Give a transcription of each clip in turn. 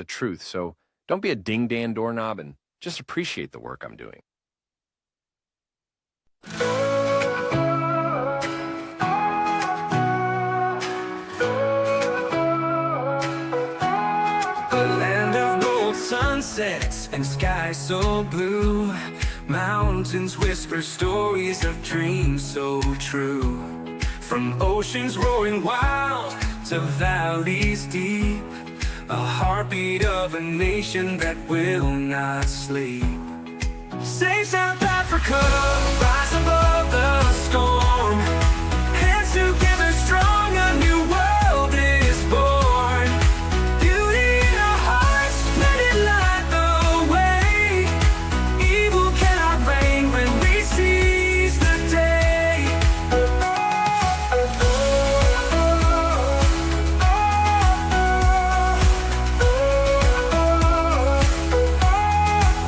the truth. So don't be a ding-dang doorknob and just appreciate the work I'm doing. Sunsets and skies so blue, mountains whisper stories of dreams so true. From oceans roaring wild to valleys deep, a heartbeat of a nation that will not sleep. Save South Africa, rise above the storm. Hands together strong, a new world is born. Beauty in our hearts, let it light the way. Evil cannot reign when we seize the day.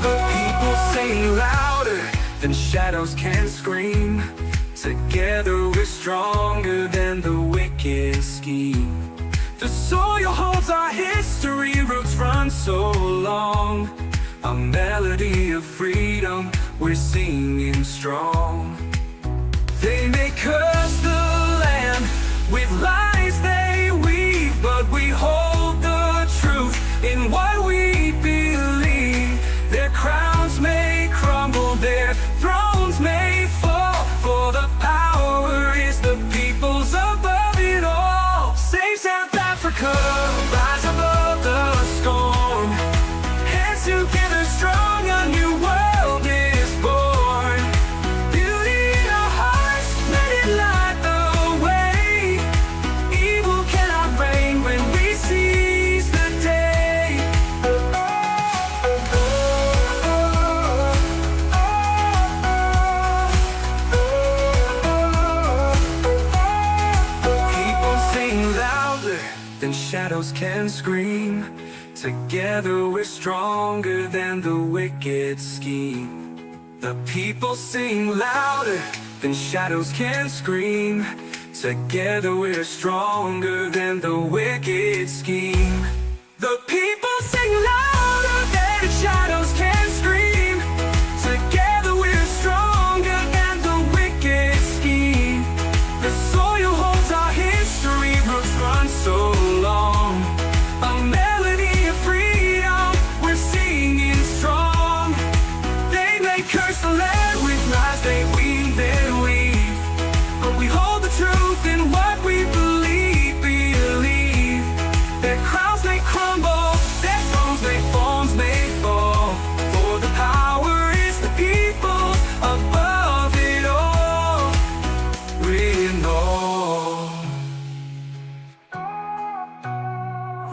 The people sing louder than shadows can scream. Together we're stronger than the wicked scheme. The soil holds our history, roots run so long. A melody of freedom, we're singing strong. They may curse the land with lies they weave, but we hold the truth in what we believe. Their crowns may crumble, their thrones may fall, for the power is the people's above it all. Save South Africa, rise above the storm. Hands together strong, a new world is born. Beauty in our hearts, let it light the way. Evil cannot reign when we seize the day. People sing louder than shadows can scream. Together we're stronger than the wicked scheme. The people sing louder than shadows can scream. Together we're stronger than the wicked scheme. The people sing louder than shadows can scream. Together we're stronger than the wicked scheme. The soil holds our history, roots run so long. A melody of freedom, we're singing strong. They may curse the land with lies they weave and weave, but we hold the truth in what we believe. Their crowns may crumble, their thrones may fall, for the power is the people above it all. We know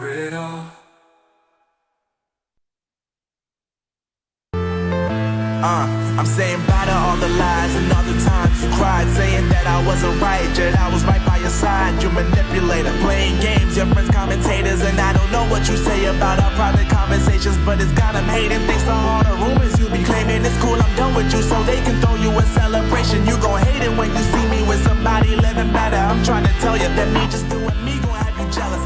it all. I'm saying bye to all the lies and all the times you cried, saying that I wasn't right, yet I was right by your side. You manipulator, playing games, your friends commentators, and I don't know what you say about our private conversations, but it's got them hating. Thanks to all the rumors you be claiming, it's cool, I'm done with you, so they can throw you a celebration. You gon' hate it when you see me with somebody living better. I'm trying to tell you that me just doing me gon' have you jealous.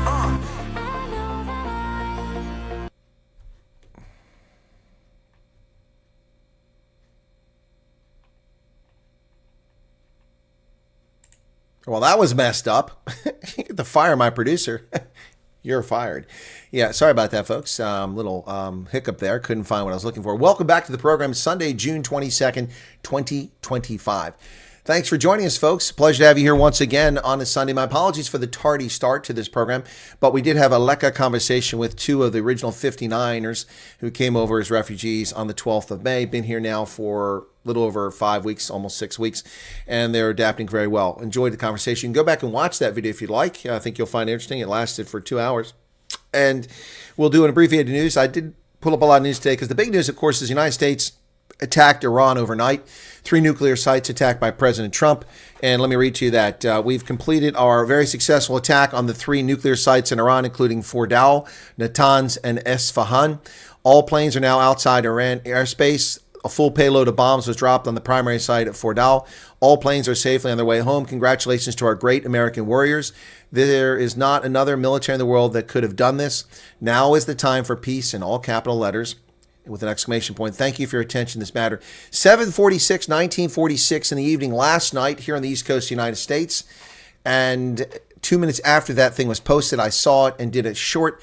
Well, that was messed up. You get to fire my producer. You're fired. Yeah, sorry about that, folks. Little hiccup there. Couldn't find what I was looking for. Welcome back to the program. It's Sunday, June 22nd, 2025. Thanks for joining us, folks. Pleasure to have you here once again on a Sunday. My apologies for the tardy start to this program, but we did have a LECA conversation with two of the original 59ers who came over as refugees on the 12th of May. Been here now for a little over 5 weeks, almost 6 weeks, and they're adapting very well. Enjoyed the conversation. Go back and watch that video if you'd like. I think you'll find it interesting. It lasted for 2 hours. And we'll do an abbreviated news. I did pull up a lot of news today because the big news, of course, is the United States attacked Iran overnight. 3 nuclear sites attacked by President Trump. And let me read to you that we've completed our very successful attack on the 3 nuclear sites in Iran, including Fordow, Natanz, and Esfahan. All planes are now outside Iran airspace. A full payload of bombs was dropped on the primary site at Fordal. All planes are safely on their way home. Congratulations to our great American warriors. There is not another military in the world that could have done this. Now is the time for peace in all capital letters with an exclamation point. Thank you for your attention to this matter. 1946 in the evening last night here on the East Coast of the United States. And 2 minutes after that thing was posted, I saw it and did a short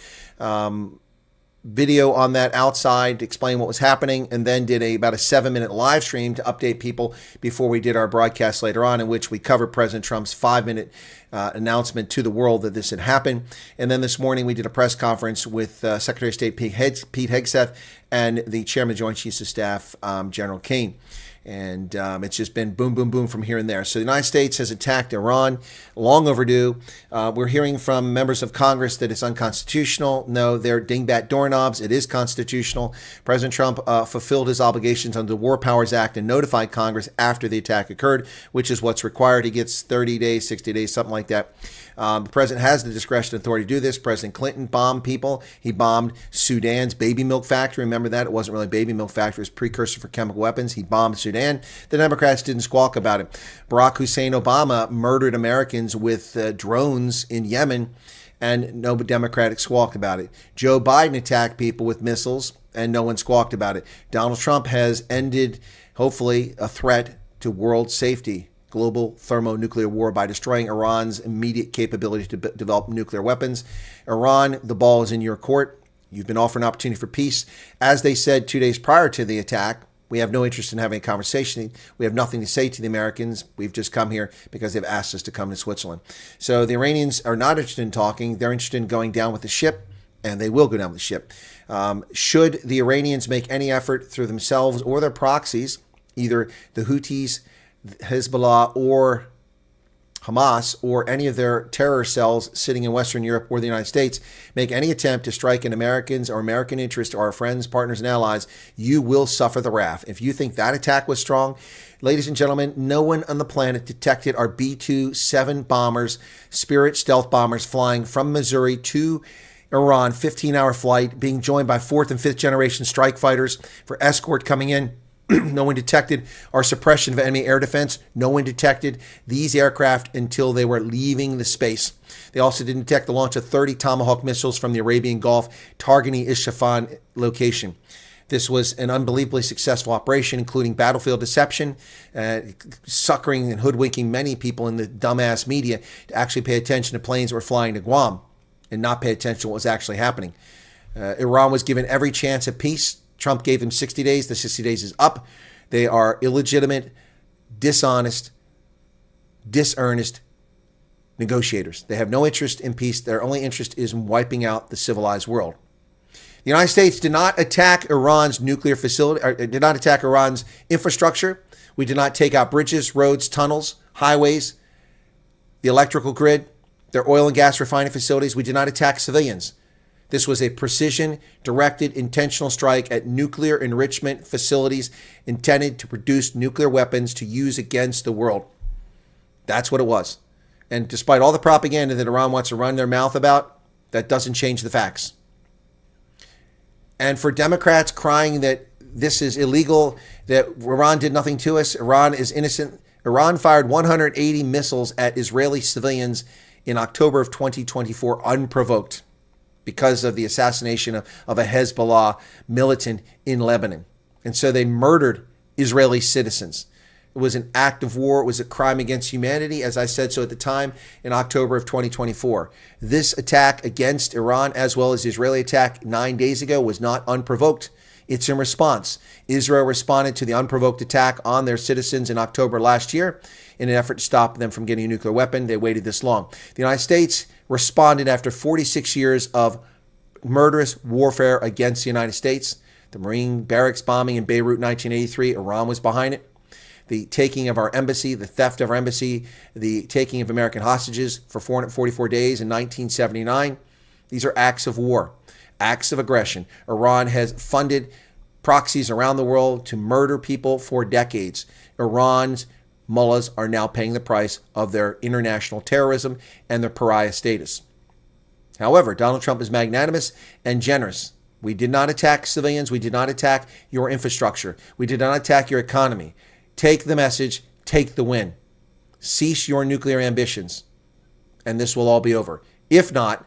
video on that outside to explain what was happening, and then did about a 7-minute live stream to update people before we did our broadcast later on, in which we covered President Trump's 5-minute announcement to the world that this had happened. And then this morning we did a press conference with Secretary of State Pete Hegseth and the Chairman of the Joint Chiefs of Staff, General Kane. And it's just been boom, boom, boom from here and there. So the United States has attacked Iran, long overdue. We're hearing from members of Congress that it's unconstitutional. No, they're dingbat doorknobs. It is constitutional. President Trump fulfilled his obligations under the War Powers Act and notified Congress after the attack occurred, which is what's required. He gets 30 days, 60 days, something like that. The president has the discretion and authority to do this. President Clinton bombed people. He bombed Sudan's baby milk factory. Remember that? It wasn't really a baby milk factory. It was a precursor for chemical weapons. He bombed Sudan. The Democrats didn't squawk about it. Barack Hussein Obama murdered Americans with drones in Yemen, and no Democratic squawked about it. Joe Biden attacked people with missiles, and no one squawked about it. Donald Trump has ended, hopefully, a threat to world safety, global thermonuclear war, by destroying Iran's immediate capability to develop nuclear weapons. Iran, the ball is in your court. You've been offered an opportunity for peace. As they said 2 days prior to the attack, we have no interest in having a conversation. We have nothing to say to the Americans. We've just come here because they've asked us to come to Switzerland. So the Iranians are not interested in talking. They're interested in going down with the ship, and they will go down with the ship. Should the Iranians make any effort through themselves or their proxies, either the Houthis, Hezbollah, or Hamas, or any of their terror cells sitting in Western Europe or the United States, make any attempt to strike an Americans or American interest or our friends, partners, and allies, you will suffer the wrath. If you think that attack was strong, ladies and gentlemen, no one on the planet detected our B-27 bombers, Spirit stealth bombers, flying from Missouri to Iran, 15-hour flight, being joined by 4th and 5th generation strike fighters for escort coming in. No one detected our suppression of enemy air defense. No one detected these aircraft until they were leaving the space. They also didn't detect the launch of 30 Tomahawk missiles from the Arabian Gulf, targeting Isfahan location. This was an unbelievably successful operation, including battlefield deception, suckering and hoodwinking many people in the dumbass media to actually pay attention to planes that were flying to Guam and not pay attention to what was actually happening. Iran was given every chance at peace. Trump gave them 60 days. The 60 days is up. They are illegitimate, dishonest, disearnest negotiators. They have no interest in peace. Their only interest is in wiping out the civilized world. The United States did not attack Iran's nuclear facility, or did not attack Iran's infrastructure. We did not take out bridges, roads, tunnels, highways, the electrical grid, their oil and gas refining facilities. We did not attack civilians. This was a precision-directed, intentional strike at nuclear enrichment facilities intended to produce nuclear weapons to use against the world. That's what it was. And despite all the propaganda that Iran wants to run their mouth about, that doesn't change the facts. And for Democrats crying that this is illegal, that Iran did nothing to us, Iran is innocent. Iran fired 180 missiles at Israeli civilians in October of 2024 unprovoked, because of the assassination of a Hezbollah militant in Lebanon. And so they murdered Israeli citizens. It was an act of war. It was a crime against humanity, as I said so at the time, in October of 2024. This attack against Iran, as well as the Israeli attack 9 days ago, was not unprovoked. It's in response. Israel responded to the unprovoked attack on their citizens in October last year in an effort to stop them from getting a nuclear weapon. They waited this long. The United States responded after 46 years of murderous warfare against the United States. The Marine barracks bombing in Beirut in 1983, Iran was behind it. The taking of our embassy, the theft of our embassy, the taking of American hostages for 444 days in 1979. These are acts of war, acts of aggression. Iran has funded proxies around the world to murder people for decades. Iran's mullahs are now paying the price of their international terrorism and their pariah status. However, Donald Trump is magnanimous and generous. We did not attack civilians. We did not attack your infrastructure. We did not attack your economy. Take the message. Take the win. Cease your nuclear ambitions, and this will all be over. If not,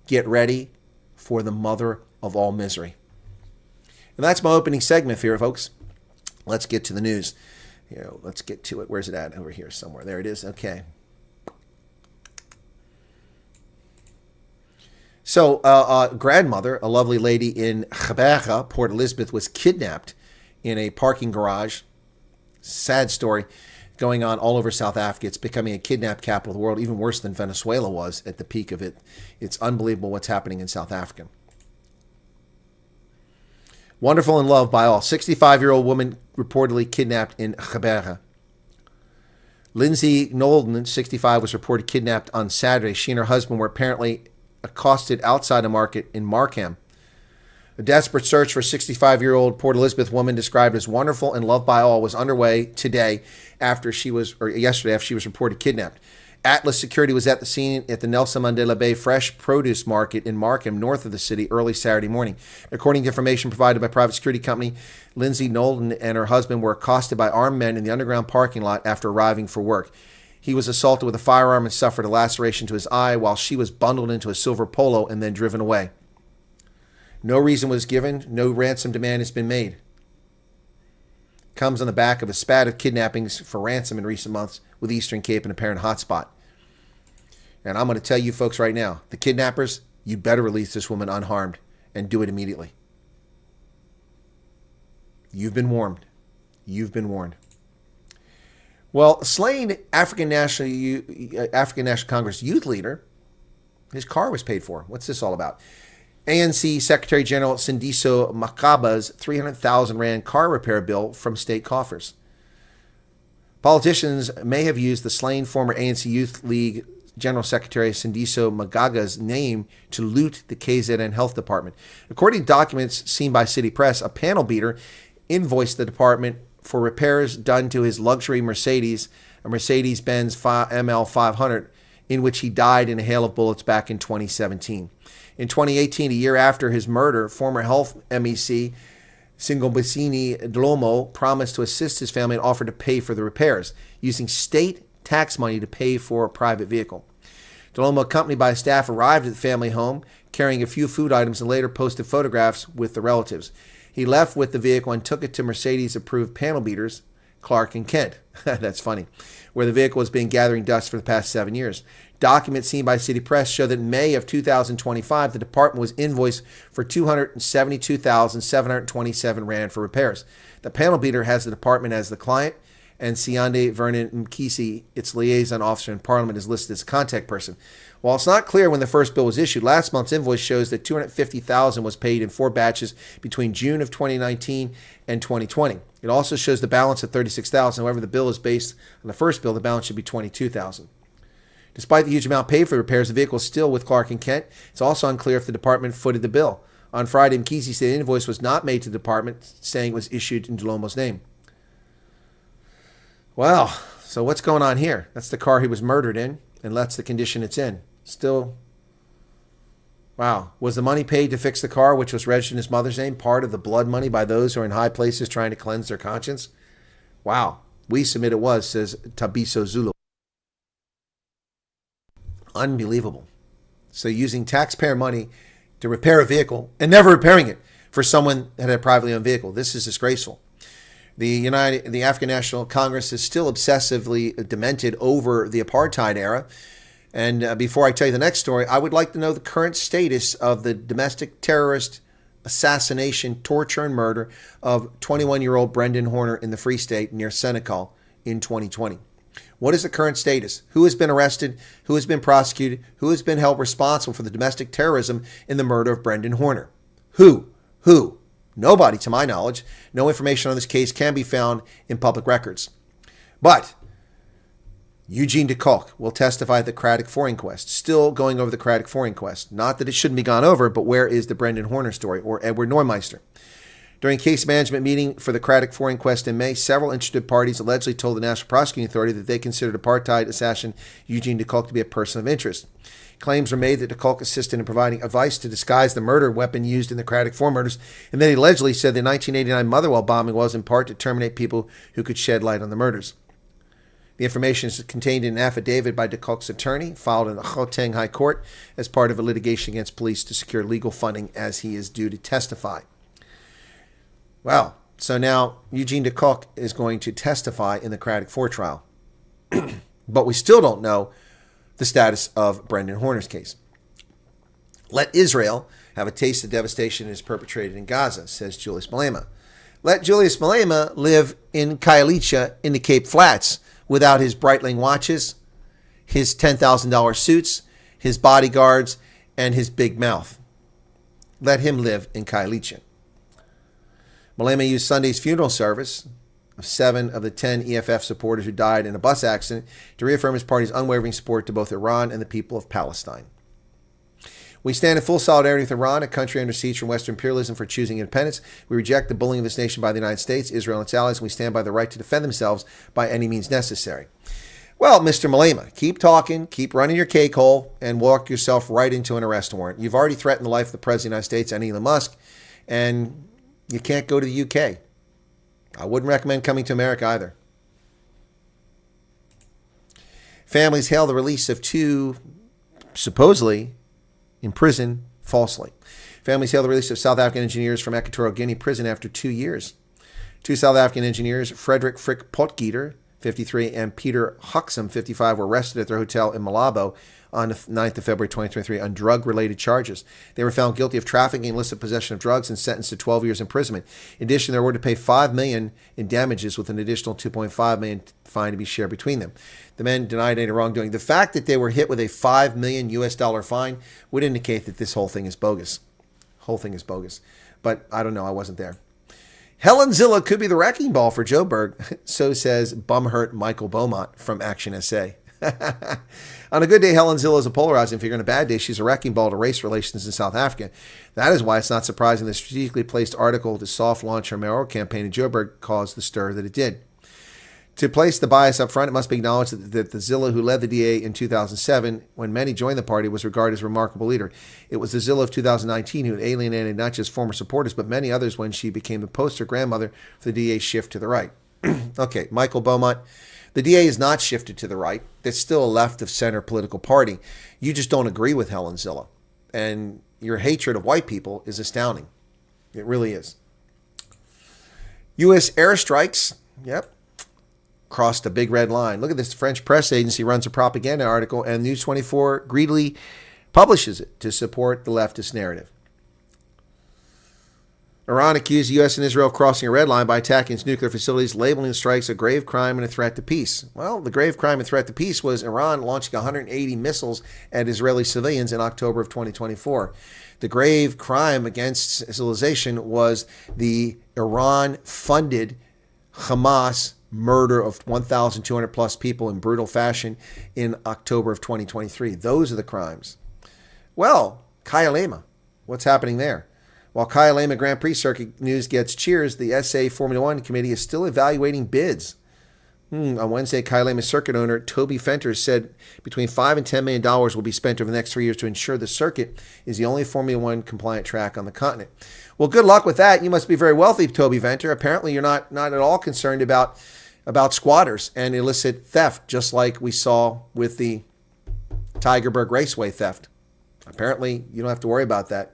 get ready for the mother of all misery. And that's my opening segment here, folks. Let's get to the news. Let's get to it. Where's it at? Over here somewhere. There it is. Okay. So, grandmother, a lovely lady in Kibera, Port Elizabeth, was kidnapped in a parking garage. Sad story going on all over South Africa. It's becoming a kidnap capital of the world, even worse than Venezuela was at the peak of it. It's unbelievable what's happening in South Africa. Wonderful and loved by all. 65-year-old woman reportedly kidnapped in Kibera. Lindsay Nolden, 65, was reported kidnapped on Saturday. She and her husband were apparently accosted outside a market in Markham. A desperate search for a 65-year-old Port Elizabeth woman described as wonderful and loved by all was underway yesterday after she was reported kidnapped. Atlas Security was at the scene at the Nelson Mandela Bay Fresh Produce Market in Markham, north of the city, early Saturday morning. According to information provided by private security company, Lindsay Nolden and her husband were accosted by armed men in the underground parking lot after arriving for work. He was assaulted with a firearm and suffered a laceration to his eye while she was bundled into a silver Polo and then driven away. No reason was given. No ransom demand has been made. Comes on the back of a spat of kidnappings for ransom in recent months with Eastern Cape an apparent hotspot. And I'm going to tell you folks right now, the kidnappers, you better release this woman unharmed and do it immediately. You've been warned. You've been warned. Well, slain African National Congress youth leader, his car was paid for. What's this all about? ANC Secretary General Sindiso Makaba's 300,000 Rand car repair bill from state coffers. Politicians may have used the slain former ANC Youth League General Secretary Sindiso Magaga's name to loot the KZN Health Department. According to documents seen by City Press, a panel beater invoiced the department for repairs done to his luxury Mercedes, a Mercedes-Benz ML 500, in which he died in a hail of bullets back in 2017. In 2018, a year after his murder, former health MEC Singombisini Dlomo promised to assist his family and offered to pay for the repairs, using state tax money to pay for a private vehicle. Dlomo, accompanied by staff, arrived at the family home, carrying a few food items, and later posted photographs with the relatives. He left with the vehicle and took it to Mercedes-approved panel beaters, Clark and Kent. That's funny. Where the vehicle has been gathering dust for the past 7 years. Documents seen by City Press show that in May of 2025, the department was invoiced for 272,727 Rand for repairs. The panel beater has the department as the client, and Siande Vernon Mkisi, its liaison officer in Parliament, is listed as a contact person. While it's not clear when the first bill was issued, last month's invoice shows that 250,000 was paid in 4 batches between June of 2019 and 2020. It also shows the balance of 36,000. However, the bill is based on the first bill. The balance should be 22,000. Despite the huge amount paid for repairs, the vehicle is still with Clark and Kent. It's also unclear if the department footed the bill. On Friday, Mkisi said the invoice was not made to the department, saying it was issued in Dlomo's name. Wow. So what's going on here? That's the car he was murdered in, and that's the condition it's in. Still, wow. Was the money paid to fix the car, which was registered in his mother's name, part of the blood money by those who are in high places trying to cleanse their conscience? Wow. We submit it was, says Tabiso Zulu. Unbelievable. So using taxpayer money to repair a vehicle and never repairing it for someone that had a privately owned vehicle. This is disgraceful. The African National Congress is still obsessively demented over the apartheid era. And before I tell you the next story, I would like to know the current status of the domestic terrorist assassination, torture, and murder of 21-year-old Brendan Horner in the Free State near Senegal in 2020. What is the current status? Who has been arrested? Who has been prosecuted? Who has been held responsible for the domestic terrorism in the murder of Brendan Horner? Who? Nobody, to my knowledge. No information on this case can be found in public records. But Eugene de Kock will testify at the Cradock Four inquest. Still going over the Cradock Four inquest. Not that it shouldn't be gone over, but where is the Brendan Horner story or Edward Neumeister? During a case management meeting for the Cradock Four inquest in May, several interested parties allegedly told the National Prosecuting Authority that they considered apartheid assassin Eugene de Kock to be a person of interest. Claims were made that de Kock assisted in providing advice to disguise the murder weapon used in the Cradock Four murders, and then he allegedly said the 1989 Motherwell bombing was in part to terminate people who could shed light on the murders. The information is contained in an affidavit by de Kock's attorney, filed in the Gauteng High Court as part of a litigation against police to secure legal funding as he is due to testify. Well, so now Eugene de Kock is going to testify in the Cradock Four trial. But we still don't know the status of Brendan Horner's case. Let Israel have a taste of devastation that is perpetrated in Gaza, says Julius Malema. Let Julius Malema live in Kyalami in the Cape Flats without his Breitling watches, his $10,000 suits, his bodyguards, and his big mouth. Let him live in Kyalami. Malema used Sunday's funeral service of 7 of the 10 EFF supporters who died in a bus accident to reaffirm his party's unwavering support to both Iran and the people of Palestine. We stand in full solidarity with Iran, a country under siege from Western imperialism for choosing independence. We reject the bullying of this nation by the United States, Israel, and its allies, and we stand by the right to defend themselves by any means necessary. Well, Mr. Malema, keep talking, keep running your cake hole, and walk yourself right into an arrest warrant. You've already threatened the life of the President of the United States and Elon Musk, and you can't go to the UK. I wouldn't recommend coming to America either. Families hail the release of 2 supposedly in prison falsely. Families hail the release of South African engineers from Equatorial Guinea prison after 2 years. 2 South African engineers, Frederick Frick Potgieter, 53, and Peter Huxham, 55, were arrested at their hotel in Malabo on the 9th of February 2023 on drug-related charges. They were found guilty of trafficking and illicit possession of drugs and sentenced to 12 years imprisonment. In addition, they were ordered to pay $5 million in damages with an additional $2.5 million fine to be shared between them. The men denied any wrongdoing. The fact that they were hit with a $5 million fine would indicate that this whole thing is bogus. Whole thing is bogus. But I don't know. I wasn't there. Helen Zilla could be the wrecking ball for Joburg. So says bumhurt Michael Beaumont from Action SA. On a good day, Helen Zilla is a polarizing figure. On a bad day, she's a wrecking ball to race relations in South Africa. That is why it's not surprising the strategically placed article to soft launch her mayoral campaign in Joburg caused the stir that it did. To place the bias up front, it must be acknowledged that the Zilla who led the DA in 2007, when many joined the party, was regarded as a remarkable leader. It was the Zilla of 2019 who alienated not just former supporters, but many others when she became the poster grandmother for the DA's shift to the right. Okay, Michael Beaumont. The DA is not shifted to the right. It's still a left-of-center political party. You just don't agree with Helen Zilla. And your hatred of white people is astounding. It really is. U.S. airstrikes, yep, crossed a big red line. Look at this. The French press agency runs a propaganda article, and News 24 greedily publishes it to support the leftist narrative. Iran accused the U.S. and Israel of crossing a red line by attacking its nuclear facilities, labeling the strikes a grave crime and a threat to peace. Well, the grave crime and threat to peace was Iran launching 180 missiles at Israeli civilians in October of 2024. The grave crime against civilization was the Iran-funded Hamas murder of 1,200 plus people in brutal fashion in October of 2023. Those are the crimes. Well, Kyalami, what's happening there? While Kyalami Grand Prix circuit news gets cheers, the SA Formula One committee is still evaluating bids. On Wednesday, Kyalami circuit owner Toby Fenter said between $5 and $10 million will be spent over the next 3 years to ensure the circuit is the only Formula One compliant track on the continent. Well, good luck with that. You must be very wealthy, Toby Venter. Apparently, you're not at all concerned about squatters and illicit theft, just like we saw with the Tigerberg Raceway theft. Apparently, you don't have to worry about that.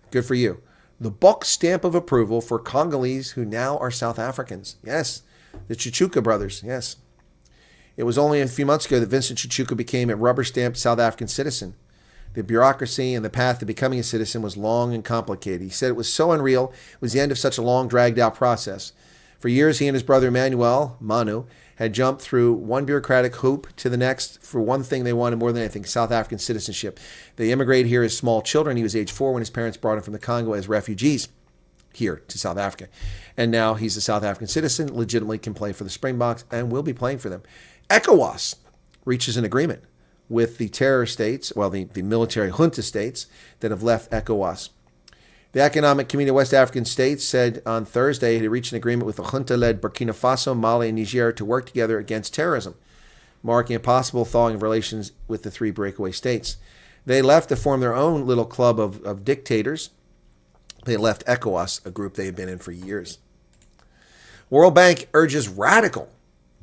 Good for you. The buck stamp of approval for Congolese who now are South Africans. Yes, the Chichuka brothers. Yes. It was only a few months ago that Vincent Chichuka became a rubber-stamped South African citizen. The bureaucracy and the path to becoming a citizen was long and complicated. He said it was so unreal. It was the end of such a long, dragged-out process. For years, he and his brother Emmanuel, Manu, had jumped through one bureaucratic hoop to the next for one thing they wanted more than anything, South African citizenship. They immigrated here as small children. He was age 4 when his parents brought him from the Congo as refugees here to South Africa. And now he's a South African citizen, legitimately can play for the Springboks, and will be playing for them. Ecowas reaches an agreement with the terror states, well, the military junta states that have left Ecowas. The Economic Community of West African States said on Thursday it had reached an agreement with the junta-led Burkina Faso, Mali, and Niger to work together against terrorism, marking a possible thawing of relations with the three breakaway states. They left to form their own little club of dictators. They left Ecowas, a group they had been in for years. World Bank urges radical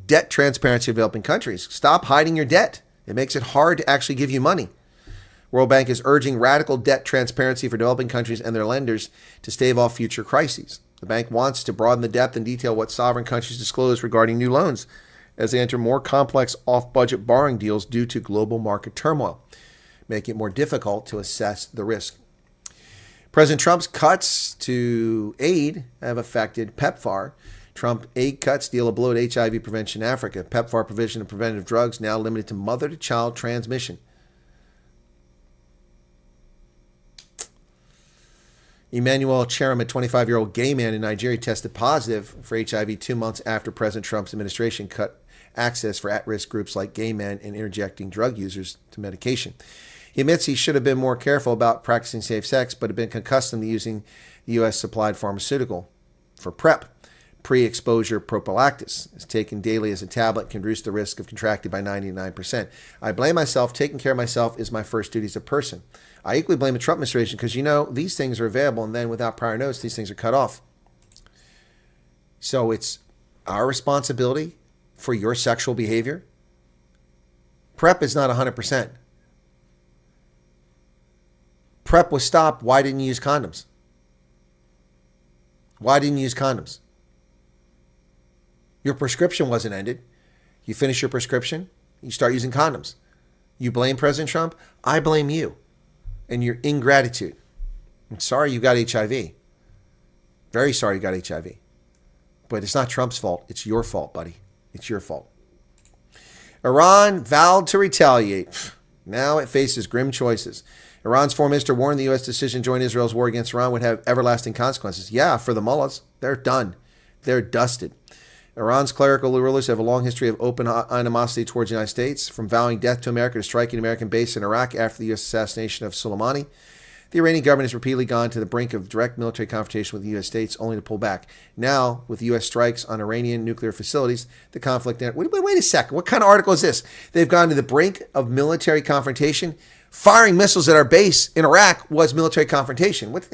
debt transparency of developing countries. Stop hiding your debt. It makes it hard to actually give you money. World Bank is urging radical debt transparency for developing countries and their lenders to stave off future crises. The bank wants to broaden the depth and detail what sovereign countries disclose regarding new loans as they enter more complex off-budget borrowing deals due to global market turmoil, making it more difficult to assess the risk. President Trump's cuts to aid have affected PEPFAR. Trump aid cuts deal a blow to HIV prevention in Africa. PEPFAR provision of preventative drugs now limited to mother-to-child transmission. Emmanuel Cherim, a 25-year-old gay man in Nigeria, tested positive for HIV 2 months after President Trump's administration cut access for at-risk groups like gay men and interjecting drug users to medication. He admits he should have been more careful about practicing safe sex, but had been accustomed to using the U.S.-supplied pharmaceutical for PrEP, pre-exposure prophylaxis. It's taken daily as a tablet, can reduce the risk of contracting by 99%. I blame myself. Taking care of myself is my first duty as a person. I equally blame the Trump administration because, these things are available, and then without prior notice, these things are cut off. So it's our responsibility for your sexual behavior. PrEP is not 100%. PrEP was stopped. Why didn't you use condoms? Why didn't you use condoms? Your prescription wasn't ended. You finish your prescription, you start using condoms. You blame President Trump? I blame you and your ingratitude. I'm sorry you got HIV. Very sorry you got HIV. But it's not Trump's fault. It's your fault, buddy. It's your fault. Iran vowed to retaliate. Now it faces grim choices. Iran's foreign minister warned the U.S. decision to join Israel's war against Iran would have everlasting consequences. Yeah, for the mullahs. They're done. They're dusted. Iran's clerical rulers have a long history of open animosity towards the United States, from vowing death to America to striking an American base in Iraq after the U.S. assassination of Soleimani. The Iranian government has repeatedly gone to the brink of direct military confrontation with the U.S. states, only to pull back. Now, with U.S. strikes on Iranian nuclear facilities, the conflict... Wait a second. What kind of article is this? They've gone to the brink of military confrontation? Firing missiles at our base in Iraq was military confrontation. What?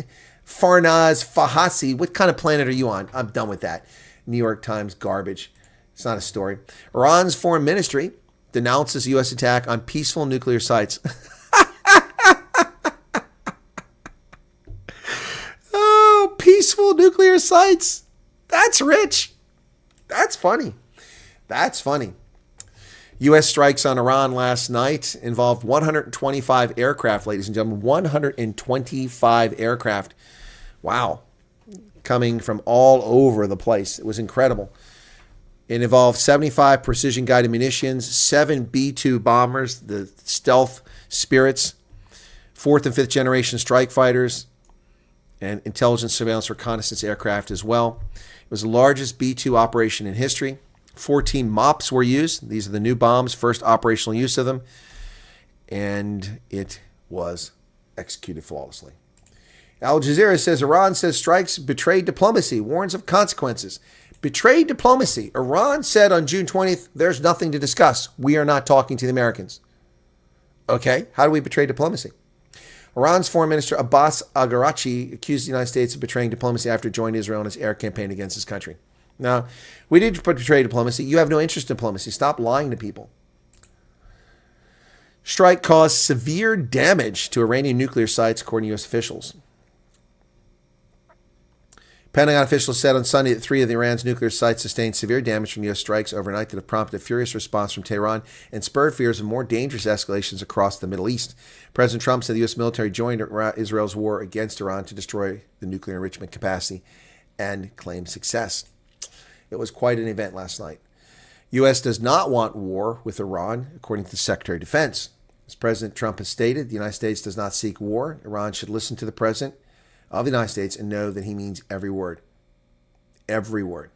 Farnaz Fahasi, what kind of planet are you on? I'm done with that. New York Times garbage. It's not a story. Iran's foreign ministry denounces the U.S. attack on peaceful nuclear sites. Oh, peaceful nuclear sites. That's rich. That's funny. That's funny. U.S. strikes on Iran last night involved 125 aircraft, ladies and gentlemen. 125 aircraft. Wow. Coming from all over the place. It was incredible. It involved 75 precision-guided munitions, 7 B-2 bombers, the stealth spirits, 4th and 5th generation strike fighters, and intelligence, surveillance, reconnaissance aircraft as well. It was the largest B-2 operation in history. 14 MOPs were used. These are the new bombs, first operational use of them. And it was executed flawlessly. Al Jazeera says Iran says strikes betrayed diplomacy, warns of consequences. Betrayed diplomacy. Iran said on June 20th, there's nothing to discuss. We are not talking to the Americans. Okay, how do we betray diplomacy? Iran's foreign minister Abbas Araghchi accused the United States of betraying diplomacy after it joined Israel in its air campaign against his country. Now, we did betray diplomacy. You have no interest in diplomacy. Stop lying to people. Strike caused severe damage to Iranian nuclear sites, according to U.S. officials. Pentagon officials said on Sunday that 3 of Iran's nuclear sites sustained severe damage from U.S. strikes overnight that have prompted a furious response from Tehran and spurred fears of more dangerous escalations across the Middle East. President Trump said the U.S. military joined Israel's war against Iran to destroy the nuclear enrichment capacity and claimed success. It was quite an event last night. U.S. does not want war with Iran, according to the Secretary of Defense. As President Trump has stated, the United States does not seek war. Iran should listen to the President of the United States and know that he means every word. Every word.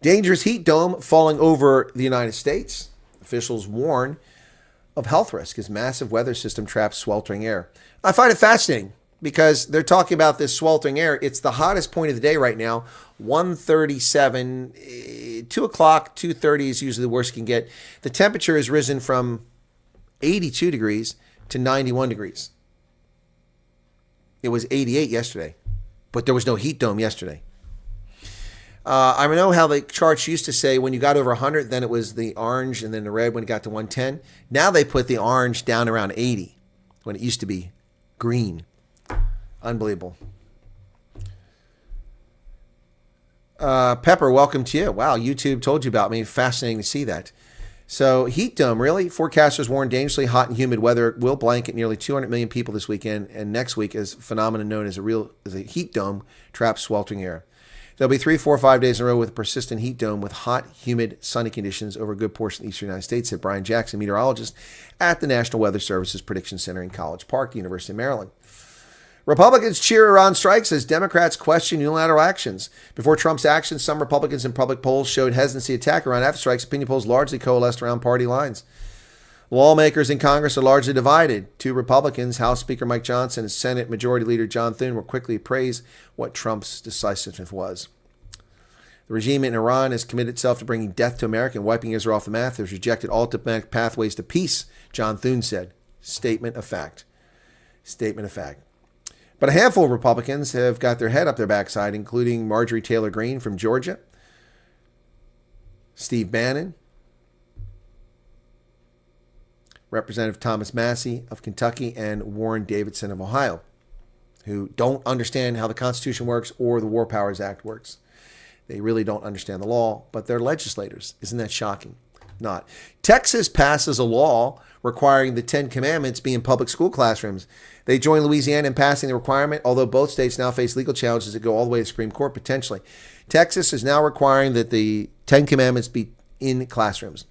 Dangerous heat dome falling over the United States. Officials warn of health risk as massive weather system traps sweltering air. I find it fascinating. because they're talking about this sweltering air. It's the hottest point of the day right now, 137. 2 o'clock, 2:30 is usually the worst you can get. The temperature has risen from 82 degrees to 91 degrees. It was 88 yesterday, but there was no heat dome yesterday. I know how the charts used to say when you got over 100, then it was the orange and then the red when it got to 110. Now they put the orange down around 80 when it used to be green. Unbelievable. Pepper, welcome to you. Wow, YouTube told you about me. Fascinating to see that. So heat dome, really? Forecasters warn dangerously hot and humid weather will blanket nearly 200 million people this weekend and next week as a phenomenon known as a heat dome traps sweltering air. There'll be 3, 4, 5 days in a row with a persistent heat dome with hot, humid, sunny conditions over a good portion of the eastern United States, said Brian Jackson, meteorologist at the National Weather Service's Prediction Center in College Park, University of Maryland. Republicans cheer Iran strikes as Democrats question unilateral actions. Before Trump's actions, some Republicans in public polls showed hesitancy to attack Iran after strikes. Opinion polls largely coalesced around party lines. Lawmakers in Congress are largely divided. 2 Republicans, House Speaker Mike Johnson and Senate Majority Leader John Thune, will quickly praise what Trump's decisiveness was. The regime in Iran has committed itself to bringing death to America and wiping Israel off the map. It has rejected all diplomatic pathways to peace, John Thune said. Statement of fact. Statement of fact. But a handful of Republicans have got their head up their backside, including Marjorie Taylor Greene from Georgia, Steve Bannon, Representative Thomas Massie of Kentucky, and Warren Davidson of Ohio, who don't understand how the Constitution works or the War Powers Act works. They really don't understand the law, but they're legislators. Isn't that shocking? Not. Texas passes a law requiring the 10 Commandments be in public school classrooms. They join Louisiana in passing the requirement, although both states now face legal challenges that go all the way to the Supreme Court potentially. Texas is now requiring that the 10 Commandments be in classrooms.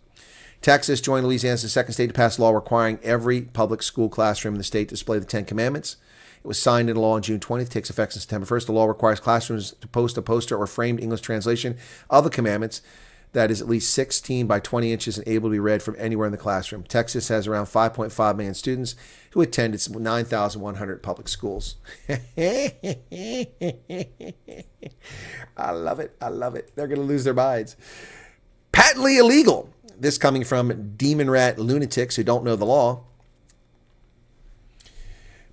Texas joined Louisiana as the second state to pass a law requiring every public school classroom in the state to display the 10 Commandments. It was signed into law on June 20th, takes effect on September 1st. The law requires classrooms to post a poster or framed English translation of the commandments that is at least 16 by 20 inches and able to be read from anywhere in the classroom. Texas has around 5.5 million students who attend its 9,100 public schools. I love it. I love it. They're going to lose their minds. Patently illegal. This coming from demon rat lunatics who don't know the law.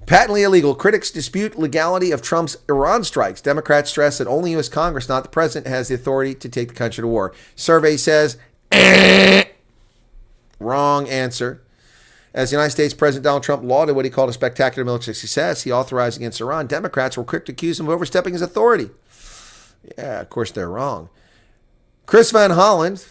Patently illegal. Critics dispute legality of Trump's Iran strikes. Democrats stress that only U.S. Congress, not the president, has the authority to take the country to war. Survey says, wrong answer. As the United States President Donald Trump lauded what he called a spectacular military success he authorized against Iran, Democrats were quick to accuse him of overstepping his authority. Yeah, of course they're wrong. Chris Van Holland,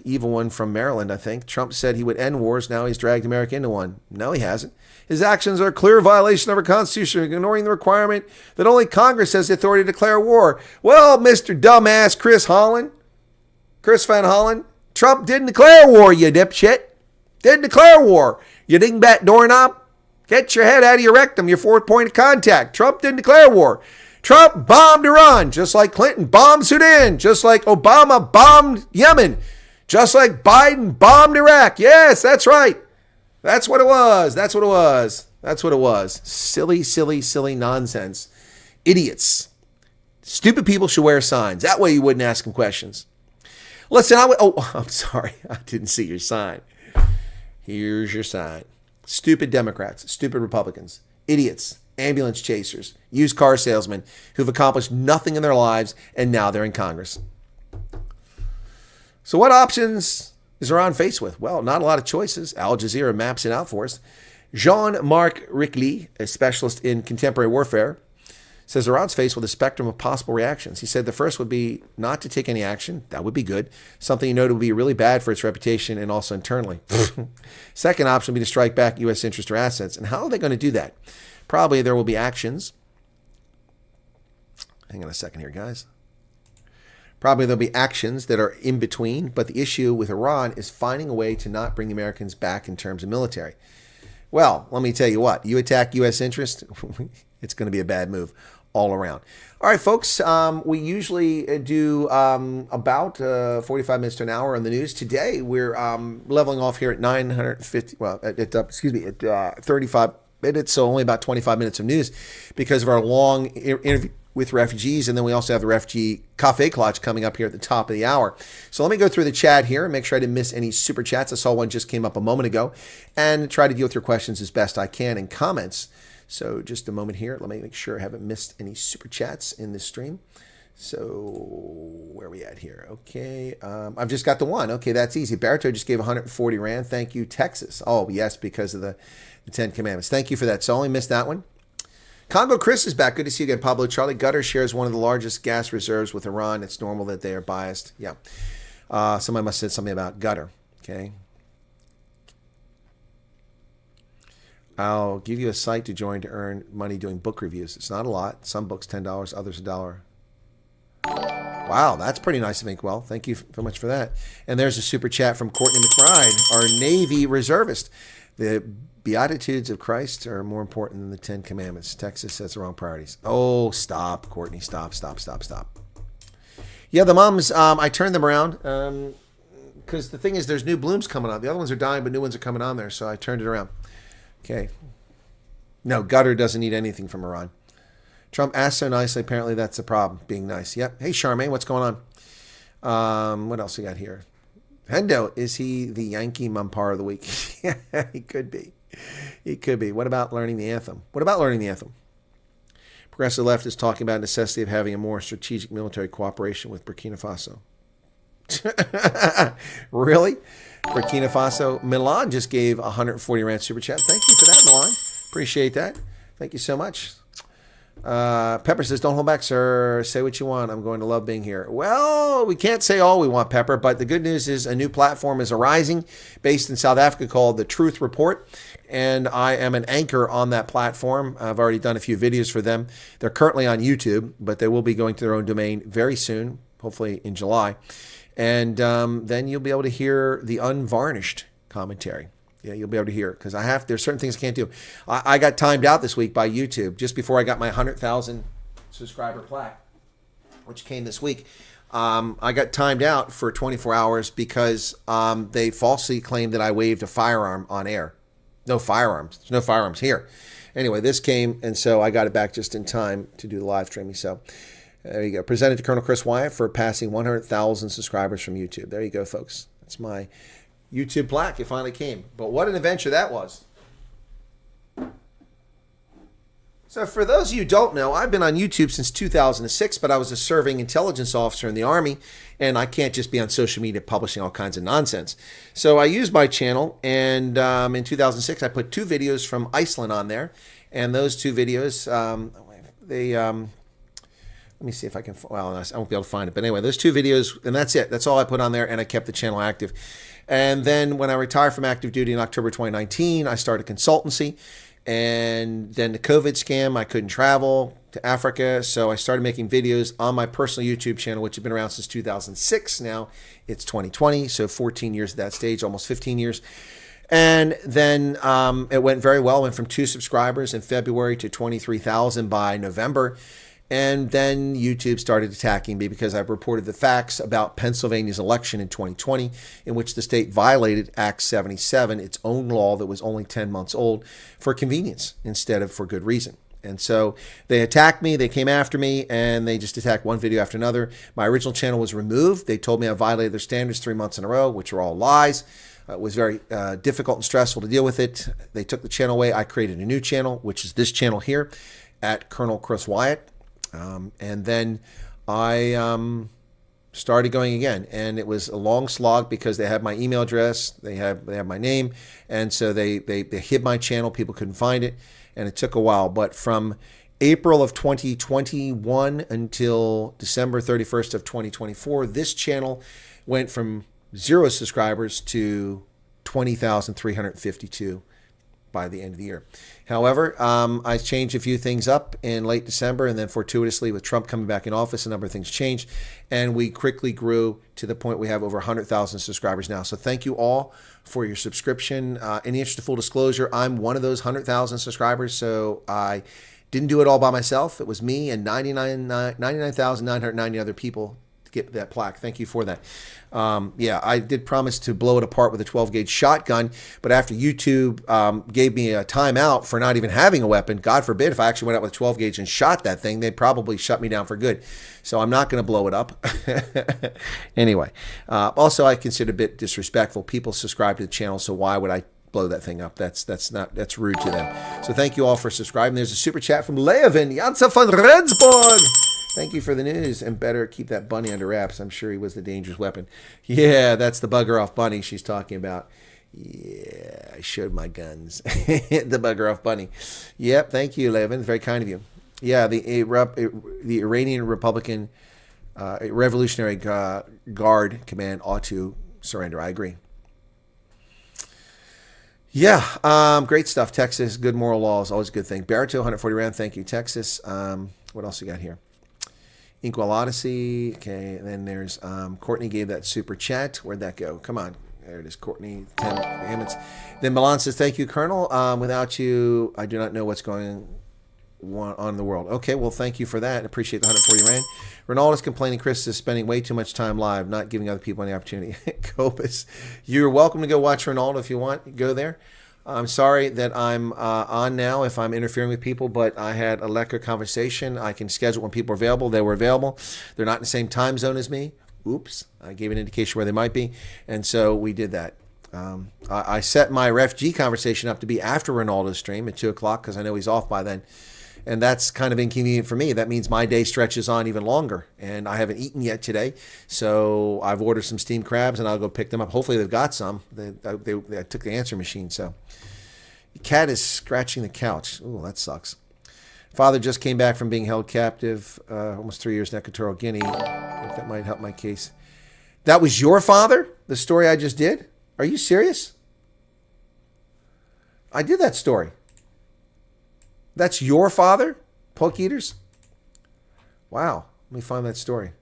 evil one from Maryland, I think. Trump said he would end wars. Now he's dragged America into one. No, he hasn't. His actions are a clear violation of our Constitution, ignoring the requirement that only Congress has the authority to declare war. Well, Mr. Dumbass Chris Van Holland, Trump didn't declare war, you dipshit. Didn't declare war. You dingbat doorknob. Get your head out of your rectum, your fourth point of contact. Trump didn't declare war. Trump bombed Iran, just like Clinton bombed Sudan, just like Obama bombed Yemen, just like Biden bombed Iraq. Yes, that's right. That's what it was. That's what it was. That's what it was. Silly, silly, silly nonsense. Idiots. Stupid people should wear signs. That way you wouldn't ask them questions. Listen, I'm sorry. I didn't see your sign. Here's your sign. Stupid Democrats, stupid Republicans, idiots, ambulance chasers, used car salesmen who've accomplished nothing in their lives, and now they're in Congress. So what options is Iran faced with? Well, not a lot of choices. Al Jazeera maps it out for us. Jean-Marc Rickley, a specialist in contemporary warfare, says Iran's faced with a spectrum of possible reactions. He said the first would be not to take any action. That would be good. Something you know would be really bad for its reputation and also internally. Second option would be to strike back U.S. interests or assets. And how are they going to do that? Probably there will be actions. Hang on a second here, guys. Probably there'll be actions that are in between, but the issue with Iran is finding a way to not bring the Americans back in terms of military. Well, let me tell you what. You attack U.S. interests, it's going to be a bad move all around. All right, folks, we usually do about 45 minutes to an hour on the news. Today, we're leveling off here at 950, well, at 35 minutes, so only about 25 minutes of news because of our long interview with refugees. And then we also have the Refugee Cafe Clutch coming up here at the top of the hour. So let me go through the chat here and make sure I didn't miss any super chats. I saw one just came up a moment ago, and try to deal with your questions as best I can and comments. So just a moment here. Let me make sure I haven't missed any super chats in this stream. So where are we at here? Okay. I've just got the one. Okay, that's easy. Barreto just gave 140 Rand. Thank you, Texas. Oh, yes, because of the 10 Commandments. Thank you for that. So I only missed that one. Congo Chris is back. Good to see you again, Pablo. Charlie Gutter shares one of the largest gas reserves with Iran. It's normal that they are biased. Yeah. Somebody must have said something about Gutter. Okay. I'll give you a site to join to earn money doing book reviews. It's not a lot. Some books, $10, others $1. Wow, that's pretty nice of Inkwell. Thank you so much for that. And there's a super chat from Courtney McBride, our Navy reservist. The Beatitudes of Christ are more important than the 10 Commandments. Texas sets the wrong priorities. Oh, stop, Courtney. Stop. Yeah, the mums, I turned them around because the thing is there's new blooms coming on. The other ones are dying, but new ones are coming on there, so I turned it around. Okay. No, Gutter doesn't need anything from Iran. Trump asked so nicely. Apparently that's the problem, being nice. Yep. Hey, Charmaine, what's going on? What else we got here? Hendo, is he the Yankee Mumpar of the week? Yeah, he could be. He could be. What about learning the anthem? Progressive left is talking about necessity of having a more strategic military cooperation with Burkina Faso. Really? Burkina Faso. Milan just gave 140 Rand super chat. Thank you for that, Milan. Appreciate that. Thank you so much. Pepper says, don't hold back, sir. Say what you want. I'm going to love being here. Well, we can't say all we want, Pepper, but the good news is a new platform is arising based in South Africa called The Truth Report, and I am an anchor on that platform. I've already done a few videos for them. They're currently on YouTube, but they will be going to their own domain very soon, hopefully in July. And then you'll be able to hear the unvarnished commentary. Yeah, you'll be able to hear it because there's certain things I can't do. I got timed out this week by YouTube just before I got my 100,000 subscriber plaque, which came this week. I got timed out for 24 hours because they falsely claimed that I waved a firearm on air. No firearms. There's no firearms here. Anyway, this came, and so I got it back just in time to do the live streaming. So there you go. Presented to Colonel Chris Wyatt for passing 100,000 subscribers from YouTube. There you go, folks. That's my YouTube plaque. It finally came. But what an adventure that was. So for those of you who don't know, I've been on YouTube since 2006, but I was a serving intelligence officer in the Army, and I can't just be on social media publishing all kinds of nonsense. So I used my channel, and in 2006, I put 2 videos from Iceland on there. And those 2 videos, let me see if I can, well, I won't be able to find it. But anyway, those 2 videos, and that's it. That's all I put on there, and I kept the channel active. And then when I retired from active duty in October 2019, I started consultancy. And then the COVID scam, I couldn't travel to Africa. So I started making videos on my personal YouTube channel, which has been around since 2006. Now it's 2020, so 14 years at that stage, almost 15 years. And then it went very well. Went from 2 subscribers in February to 23,000 by November. And then YouTube started attacking me because I reported the facts about Pennsylvania's election in 2020, in which the state violated Act 77, its own law that was only 10 months old, for convenience instead of for good reason. And so they attacked me, they came after me, and they just attacked one video after another. My original channel was removed. They told me I violated their standards 3 months in a row, which were all lies. It was very difficult and stressful to deal with it. They took the channel away. I created a new channel, which is this channel here at Colonel Chris Wyatt. And then I started going again, and it was a long slog because they had my email address, they have my name, and so they hid my channel. People couldn't find it, and it took a while. But from April of 2021 until December 31st of 2024, this channel went from 0 subscribers to 20,352 by the end of the year. However, I changed a few things up in late December, and then fortuitously with Trump coming back in office, a number of things changed, and we quickly grew to the point we have over 100,000 subscribers now. So thank you all for your subscription. In the interest of full disclosure, I'm one of those 100,000 subscribers, so I didn't do it all by myself. It was me and 99,990 other people get that plaque. Thank you for that. Yeah, I did promise to blow it apart with a 12-gauge shotgun, but after YouTube gave me a timeout for not even having a weapon, God forbid if I actually went out with a 12-gauge and shot that thing, they'd probably shut me down for good. So I'm not going to blow it up. Anyway, also I consider it a bit disrespectful. People subscribe to the channel, so why would I blow that thing up? That's rude to them. So thank you all for subscribing. There's a super chat from Levin Jansa van Rensburg. Thank you for the news, and better keep that bunny under wraps. I'm sure he was the dangerous weapon. Yeah, that's the bugger off bunny she's talking about. Yeah, I showed my guns. The bugger off bunny. Yep, thank you, Levin. Very kind of you. Yeah, the Iranian Republican Revolutionary Guard Command ought to surrender. I agree. Yeah, great stuff. Texas, good moral laws, always a good thing. Barito, 140 Rand, thank you, Texas. What else we got here? Inkwell Odyssey. Okay, and then there's Courtney gave that super chat. Where'd that go? Come on. There it is, Courtney. 10 commandments. Then Milan says, thank you, Colonel. Without you, I do not know what's going on in the world. Okay, well, thank you for that. Appreciate the 140 Rand. Ronaldo's complaining Chris is spending way too much time live, not giving other people any opportunity. Copus, you're welcome to go watch Ronaldo if you want. Go there. I'm sorry that I'm on now if I'm interfering with people, but I had a lekker conversation. I can schedule when people are available. They were available. They're not in the same time zone as me. Oops. I gave an indication where they might be. And so we did that. I set my refugee conversation up to be after Ronaldo's stream at 2 o'clock because I know he's off by then. And that's kind of inconvenient for me. That means my day stretches on even longer. And I haven't eaten yet today. So I've ordered some steamed crabs and I'll go pick them up. Hopefully they've got some. I took the answer machine. So the cat is scratching the couch. Ooh, that sucks. Father just came back from being held captive almost 3 years in Equatorial Guinea. I think that might help my case. That was your father? The story I just did? Are you serious? I did that story. That's your father? Poke eaters? Wow. Let me find that story.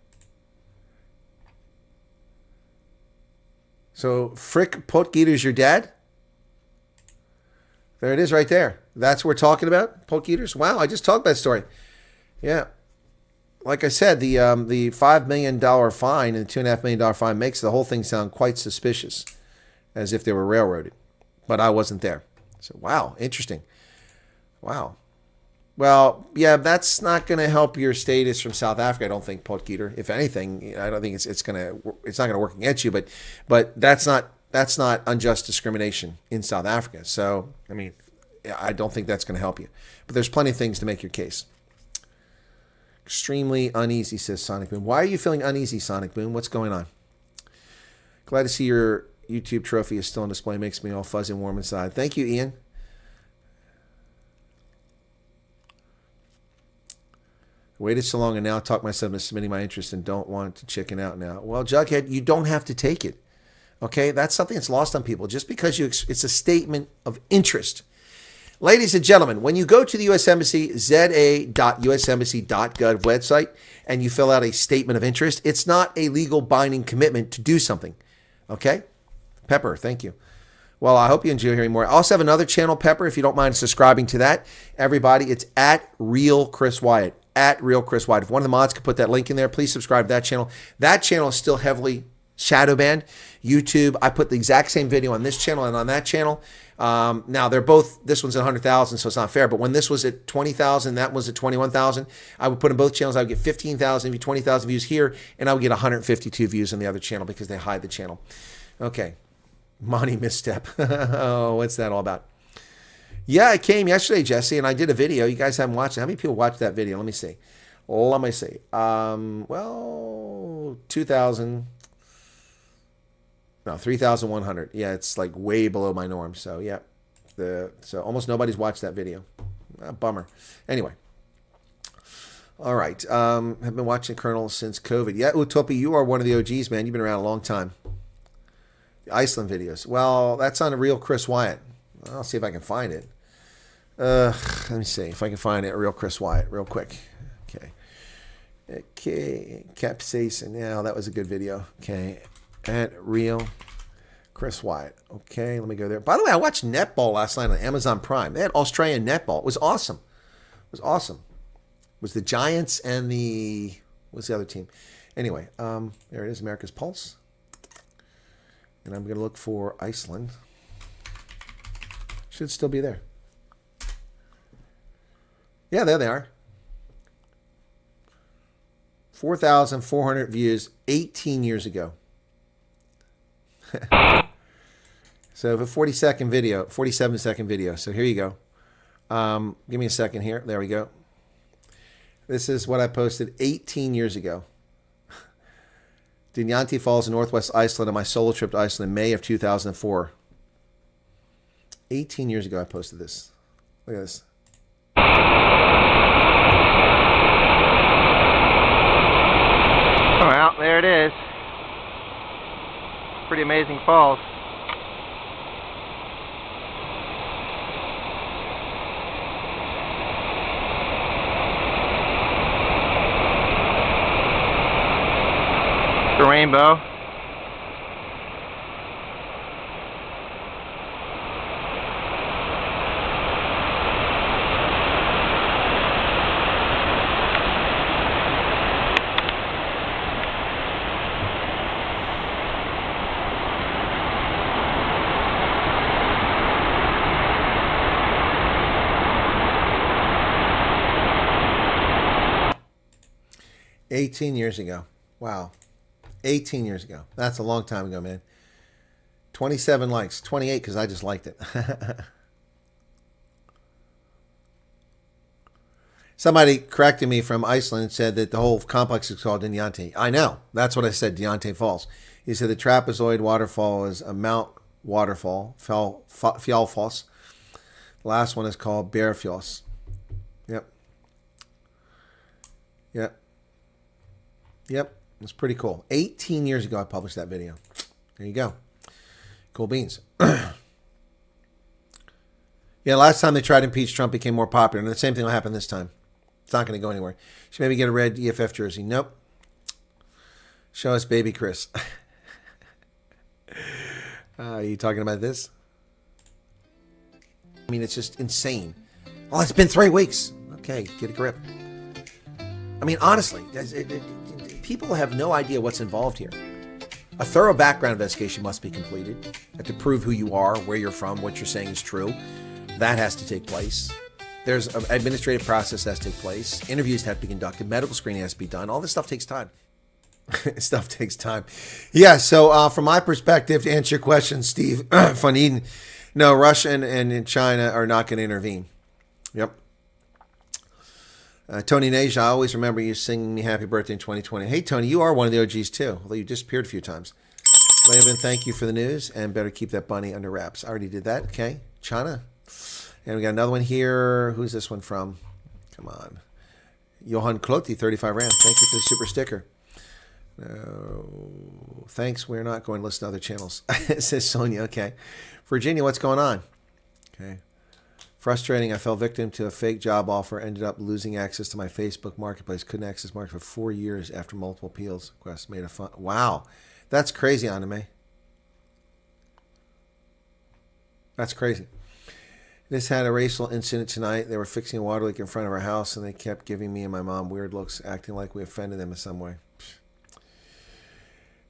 So, Frick Poke eaters, your dad? There it is right there. That's what we're talking about? Poke eaters? Wow, I just talked that story. Yeah. Like I said, the $5 million fine and the $2.5 million fine makes the whole thing sound quite suspicious, as if they were railroaded. But I wasn't there. So, wow, interesting. Wow. Well, yeah, that's not going to help your status from South Africa, I don't think, Poke eater. If anything, I don't think it's not going to work against you. But that's not unjust discrimination in South Africa. So, I mean, I don't think that's going to help you. But there's plenty of things to make your case. Extremely uneasy, says Sonic Boom. Why are you feeling uneasy, Sonic Boom? What's going on? Glad to see your YouTube trophy is still on display. Makes me all fuzzy and warm inside. Thank you, Ian. Waited so long and now talk myself into submitting my interest and don't want to chicken out now. Well, Jughead, you don't have to take it. Okay, that's something that's lost on people. Just because it's a statement of interest. Ladies and gentlemen, when you go to the U.S. Embassy, za.usembassy.gov website, and you fill out a statement of interest, it's not a legal binding commitment to do something. Okay? Pepper, thank you. Well, I hope you enjoy hearing more. I also have another channel, Pepper, if you don't mind subscribing to that. Everybody, it's at Real Chris Wyatt. At Real Chris Wyatt. If one of the mods could put that link in there, please subscribe to that channel. That channel is still heavily shadow banned. YouTube, I put the exact same video on this channel and on that channel. Now, they're both, this one's at 100,000, so it's not fair. But when this was at 20,000, that was at 21,000, I would put in both channels. I would get 15,000, 20,000 views here, and I would get 152 views on the other channel because they hide the channel. Okay. Monty misstep. Oh, what's that all about? Yeah, I came yesterday, Jesse, and I did a video. You guys haven't watched it. How many people watched that video? Let me see. Well, 2,000. No, 3,100. Yeah, it's like way below my norm. So, yeah. So almost nobody's watched that video. Bummer. Anyway. All right. I've been watching Colonel since COVID. Yeah, Utopi, you are one of the OGs, man. You've been around a long time. The Iceland videos. Well, that's on a Real Chris Wyatt. I'll see if I can find it. Let me see if I can find it. Real Chris Wyatt, real quick. Okay. Capsaicin. Yeah, that was a good video. Okay. At Real Chris Wyatt. Okay, let me go there. By the way, I watched netball last night on Amazon Prime. They had Australian netball. It was awesome. It was awesome. It was the Giants and what's the other team? Anyway, there it is, America's Pulse. And I'm going to look for Iceland. Should still be there. Yeah, there they are. 4,400 views 18 years ago. So a 40-second video, 47-second video. So here you go. Give me a second here. There we go. This is what I posted 18 years ago. Dinjanti Falls in northwest Iceland on my solo trip to Iceland in May of 2004. 18 years ago I posted this. Look at this. Well, there it is. Pretty amazing falls. The rainbow. $18 years ago. Wow. 18 years ago. That's a long time ago, man. 27 likes. 28 because I just liked it. Somebody corrected me from Iceland and said that the whole complex is called Dinjanti. I know. That's what I said, Dinjanti Falls. He said the trapezoid waterfall is a Mount Waterfall, Fjallfoss. The last one is called Berfjall. Yep. Yep. Yep. It's pretty cool. 18 years ago, I published that video. There you go. Cool beans. Yeah, last time they tried to impeach Trump became more popular, and the same thing will happen this time. It's not going to go anywhere. Should maybe get a red EFF jersey. Nope. Show us baby Chris. Are you talking about this? I mean, it's just insane. Oh, it's been 3 weeks. Okay, get a grip. I mean, honestly, people have no idea what's involved here. A thorough background investigation must be completed to prove who you are, where you're from, what you're saying is true. That has to take place. There's an administrative process that has to take place. Interviews have to be conducted. Medical screening has to be done. All this stuff takes time. Stuff takes time. Yeah, so from my perspective, to answer your question, Steve Van Eden, no, Russia and China are not going to intervene. Yep. Tony Nasia, I always remember you singing me happy birthday in 2020. Hey, Tony, you are one of the OGs too, although you disappeared a few times. Laban, thank you for the news, and better keep that bunny under wraps. I already did that. Okay, China. And we got another one here. Who's this one from? Come on. Johan Kloti, 35 rand. Thank you for the super sticker. No, thanks. We're not going to listen to other channels. Says Sonia. Okay. Virginia, what's going on? Okay. Frustrating. I fell victim to a fake job offer. Ended up losing access to my Facebook marketplace. Couldn't access market for 4 years after multiple appeals. Quest made a fun. Wow. That's crazy, Anime. That's crazy. This had a racial incident tonight. They were fixing a water leak in front of our house, and they kept giving me and my mom weird looks, acting like we offended them in some way.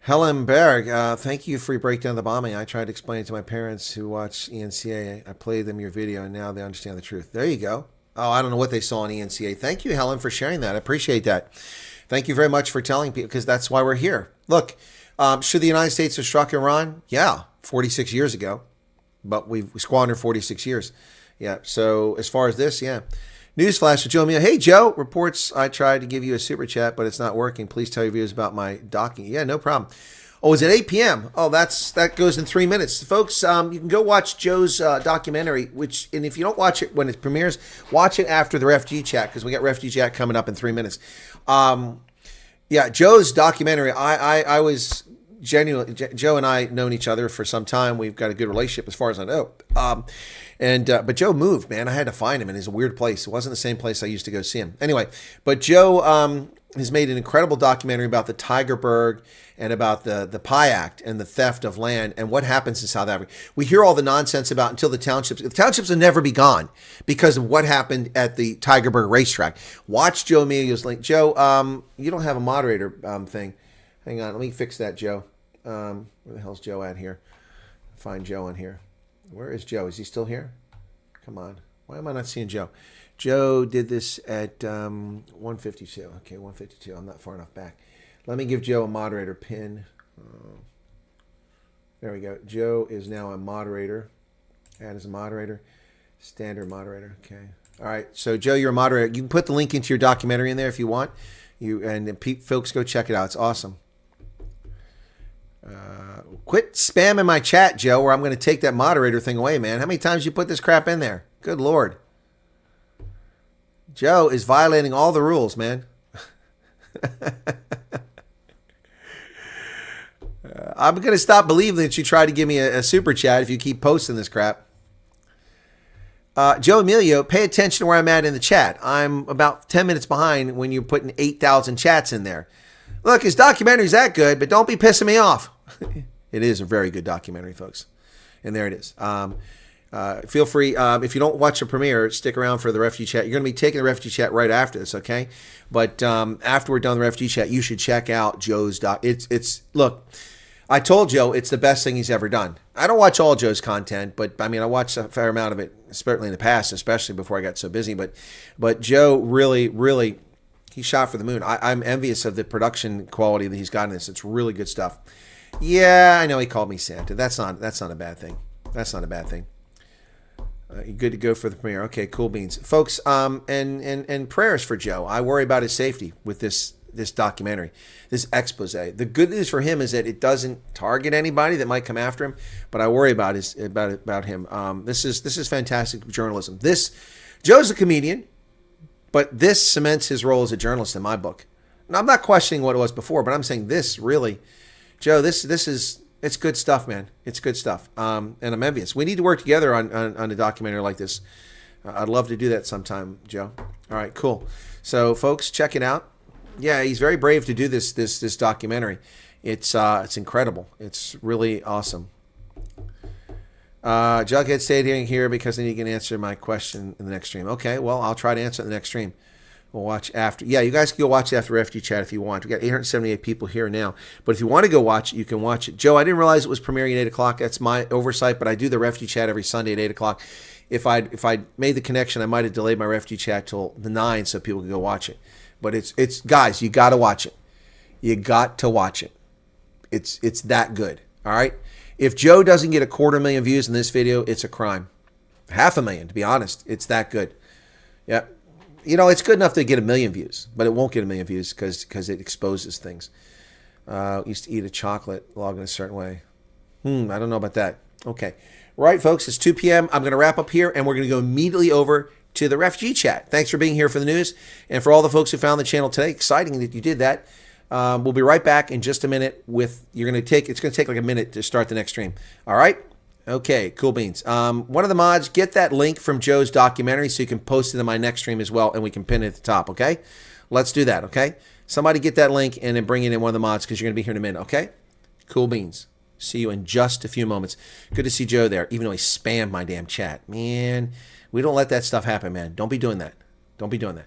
Helen Berg, thank you for your breakdown of the bombing. I tried to explain it to my parents who watch ENCA. I played them your video, and now they understand the truth. There you go. Oh, I don't know what they saw on ENCA. Thank you, Helen, for sharing that. I appreciate that. Thank you very much for telling people, because that's why we're here. Look, should the United States have struck Iran? Yeah, 46 years ago. But we squandered 46 years. Yeah, so as far as this, yeah. Newsflash for Joe Mia. Hey, Joe. Reports I tried to give you a super chat, but it's not working. Please tell your viewers about my docking. Yeah, no problem. Oh, is it 8 p.m.? Oh, that goes in 3 minutes. Folks, you can go watch Joe's documentary, and if you don't watch it when it premieres, watch it after the refugee chat, because we got refugee chat coming up in 3 minutes. Yeah, Joe's documentary, I was genuinely, Joe and I known each other for some time. We've got a good relationship as far as I know. And but Joe moved, man. I had to find him, and it's a weird place. It wasn't the same place I used to go see him. Anyway, but Joe has made an incredible documentary about the Tygerberg and about the PI Act and the theft of land and what happens in South Africa. We hear all the nonsense about until the townships will never be gone because of what happened at the Tygerberg racetrack. Watch Joe Emilio's link. Joe, you don't have a moderator thing. Hang on, let me fix that, Joe. Where the hell's Joe at here? Find Joe on here. Where is Joe? Is he still here? Come on. Why am I not seeing Joe? Joe did this at 152. Okay, 152. I'm not far enough back. Let me give Joe a moderator pin. There we go. Joe is now a moderator. Add as a moderator. Standard moderator. Okay. All right. So, Joe, you're a moderator. You can put the link into your documentary in there if you want. Folks, go check it out. It's awesome. Quit spamming my chat, Joe, or I'm going to take that moderator thing away, man. How many times you put this crap in there? Good Lord. Joe is violating all the rules, man. I'm going to stop believing that you try to give me a super chat if you keep posting this crap. Joe Emilio, pay attention to where I'm at in the chat. I'm about 10 minutes behind when you're putting 8,000 chats in there. Look, his documentary's that good, but don't be pissing me off. It is a very good documentary, folks. And there it is. Feel free, if you don't watch the premiere, stick around for the refugee chat. You're going to be taking the refugee chat right after this, okay? But after we're done the refugee chat, you should check out Joe's doc. Look, I told Joe it's the best thing he's ever done. I don't watch all Joe's content, but I mean, I watched a fair amount of it, certainly in the past, especially before I got so busy. But Joe really, he shot for the moon. I'm envious of the production quality that he's got in this. It's really good stuff. Yeah, I know he called me Santa. That's not a bad thing. That's not a bad thing. Good to go for the premiere. Okay, cool beans, folks. And prayers for Joe. I worry about his safety with this documentary, this expose. The good news for him is that it doesn't target anybody that might come after him, but I worry about him. This is fantastic journalism. Joe's a comedian, but this cements his role as a journalist in my book. And I'm not questioning what it was before, but I'm saying this really, Joe, it's good stuff, man. It's good stuff. And I'm envious. We need to work together on a documentary like this. I'd love to do that sometime, Joe. All right, cool. So, folks, check it out. Yeah, he's very brave to do this documentary. It's incredible. It's really awesome. Jughead stayed here because then he can answer my question in the next stream. Okay, well, I'll try to answer it in the next stream. We'll watch after. Yeah, you guys can go watch after refugee chat if you want. We got 878 people here now. But if you want to go watch it, you can watch it. Joe, I didn't realize it was premiering at 8 o'clock. That's my oversight, but I do the refugee chat every Sunday at 8 o'clock. If I made the connection, I might have delayed my refugee chat till the 9 so people can go watch it. But it's guys, you got to watch it. You got to watch it. It's that good. All right? If Joe doesn't get 250,000 views in this video, it's a crime. 500,000, to be honest. It's that good. Yeah. You know, it's good enough to get 1 million views, but it won't get 1 million views because it exposes things. Used to eat a chocolate log in a certain way. I don't know about that. Okay. Right, folks, it's 2 p.m. I'm going to wrap up here, and we're going to go immediately over to the refugee chat. Thanks for being here for the news. And for all the folks who found the channel today, exciting that you did that. We'll be right back in just a minute it's going to take like a minute to start the next stream. All right? Okay, cool beans. One of the mods, get that link from Joe's documentary so you can post it in my next stream as well, and we can pin it at the top, okay? Let's do that, okay? Somebody get that link and then bring it in one of the mods because you're going to be here in a minute, okay? Cool beans. See you in just a few moments. Good to see Joe there, even though he spammed my damn chat. Man, we don't let that stuff happen, man. Don't be doing that. Don't be doing that.